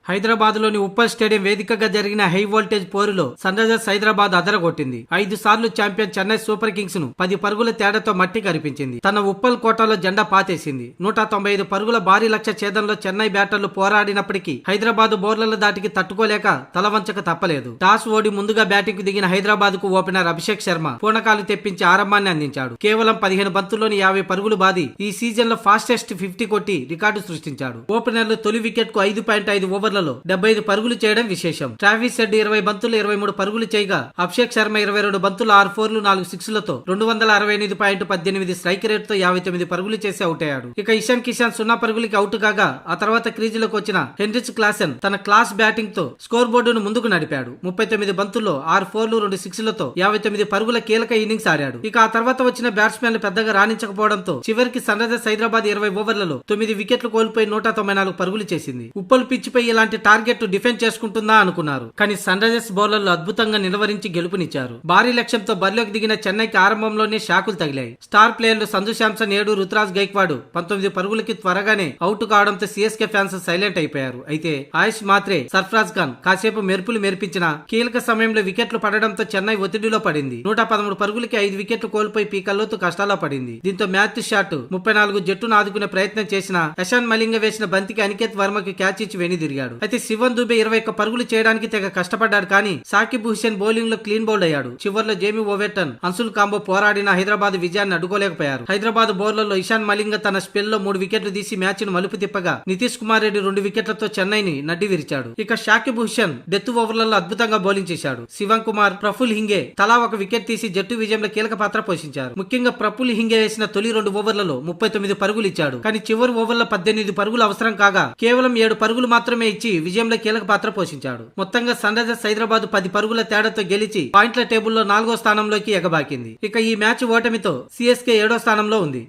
హైదరాబాద్ లోని ఉప్పల్ స్టేడియం వేదికగా జరిగిన హై వోల్టేజ్ పోరులో సన్ రైజర్స్ హైదరాబాద్ అదరగొట్టింది. 5 సార్లు ఛాంపియన్ చెన్నై సూపర్ కింగ్స్ ను 10 పరుగుల తేడాతో మట్టి కరిపించింది. తన ఉప్పల్ కోటలో జెండా పాతేసింది. 195 పరుగుల భారీ లక్ష్య ఛేదంలో చెన్నై బ్యాటర్లు పోరాడినప్పటికీ హైదరాబాద్ బౌలర్ల దాటికి తట్టుకోలేక తలవంచక తప్పలేదు. టాస్ ఓడి ముందుగా బ్యాటింగ్ కు దిగిన హైదరాబాద్ కు ఓపెనర్ అభిషేక్ శర్మ పూనకాలు తెప్పించి ఆరంభాన్ని అందించాడు. కేవలం 15 బంతుల్లోని 50 పరుగులు బాది ఈ సీజన్ లో ఫాస్టెస్ట్ 50 కొట్టి రికార్డు సృష్టించాడు. ఓపెనర్లు తొలి వికెట్ కు 5.5 ఓవర్లలో 75 పరుగులు చేయడం విశేషం. ట్రావిస్ హెడ్ 20 బంతులు 23 పరుగులు చేయగా అభిషేక్ శర్మ 22 బంతులు 6 ఫోర్లు 4 సిక్స్లతో 268.18 స్ట్రైక్ రేట్ తో 59 పరుగులు చేసి అవుట్ అయ్యాడు. ఇక ఇషాన్ కిషాన్ 0 పరుగులకి అవుట్ కాగా ఆ తర్వాత క్రీజులోకి వచ్చిన హెన్రిచ్ క్లాసెన్ తన క్లాస్ బ్యాటింగ్ తో స్కోర్ బోర్డును ముందుకు నడిపాడు. 39 బంతుల్లో 6 ఫోర్లు 2 సిక్స్లతో 59 పరుగుల కీలక ఇన్నింగ్స్ ఆడాడు. ఇక ఆ తర్వాత వచ్చిన బ్యాట్స్మెన్లు పెద్దగా రాణించకపోవడంతో చివరికి సన్ రైజర్స్ హైదరాబాద్ 20 ఓవర్లలో 9 వికెట్లు కోల్పోయి 194 పరుగులు చేసింది. ఉప్పల్ పిచ్ పై ఇలాంటి టార్గెట్ డిఫెండ్ చేసుకుంటుందా అనుకున్నారు. కానీ సన్ రైజర్స్ బౌలర్లు అద్భుతంగా నిలవరించి గెలుపునిచ్చారు. భారీ లక్ష్యంతో బరిలోకి దిగిన చెన్నైకి ఆరంభంలోనే షాకులు తగిలాయి. స్టార్ ప్లేయర్లు సంజు శాంసన్ 7, రుతురాజ్ గైక్వాడ్ 19 పరుగులకి త్వరగానే అవుట్ కావడంతో సిఎస్కే ఫ్యాన్స్ సైలెంట్ అయిపోయారు. అయితే ఆయుష్ మాత్రే, సర్ఫరాజ్ ఖాన్ కాసేపు మెరుపులు మెరిపించిన కీలక సమయంలో వికెట్లు పడడంతో చెన్నై ఒత్తిడిలో పడింది. 113 పరుగులకి 5 వికెట్లు కోల్పోయి పీకల్లోతు కష్టాల్లో పడింది. దీంతో మ్యాచ్ షాట్ 34 జట్టును ఆదుకునే ప్రయత్నం చేసిన ఇషాన్ మలింగ వేసిన బంతికి అనికేత్ వర్మకి క్యాచ్ ఇచ్చి వెనుదిరిగాడు. అయితే శివన్ దుబే 21 పరుగులు చేయడానికి తెగ కష్టపడ్డాడు. కానీ సాకిబ్ హుసేన్ బౌలింగ్ లో క్లీన్ బౌల్డ్ అయ్యాడు. చివర్లో జేమీ ఓవెర్టన్, అన్సుల్ కాంబో పోరాడిన హైదరాబాద్ విజయాన్ని అడ్డుకోలేకపోయారు. హైదరాబాద్ బౌలర్లో ఇషాన్ మలింగ తన స్పెల్ లో 3 వికెట్లు తీసి మ్యాచ్ ను మలుపు తిప్పగా నితీష్ కుమార్ రెడ్డి 2 వికెట్లతో చెన్నైని నడ్డి విరిచాడు. ఇక షాకిబ్ హుసేన్ డెత్ ఓవర్లలో అద్భుతంగా బౌలింగ్ చేశాడు. శివన్ కుమార్, ప్రఫుల్ హింగే తలా 1 వికెట్ తీసి జట్టు విజయంలో కీలక పాత్ర పోషించారు. ముఖ్యంగా ప్రఫుల్ హింగే వేసిన తొలి 2 ఓవర్లలో 39 పరుగులు ఇచ్చాడు. కానీ చివరి ఓవర్లో 18 పరుగులు అవసరం కాగా కేవలం 7 పరుగులు మాత్రమే ఇచ్చి విజయంలో కీలక పాత్ర పోషించాడు. మొత్తంగా సన్ రైజర్స్ హైదరాబాద్ 10 పరుగుల తేడాతో గెలిచి పాయింట్ల టేబుల్లో 4వ స్థానంలోకి ఎగబాకింది. ఇక ఈ మ్యాచ్ ఓటమితో సిఎస్కే 7వ స్థానంలో ఉంది.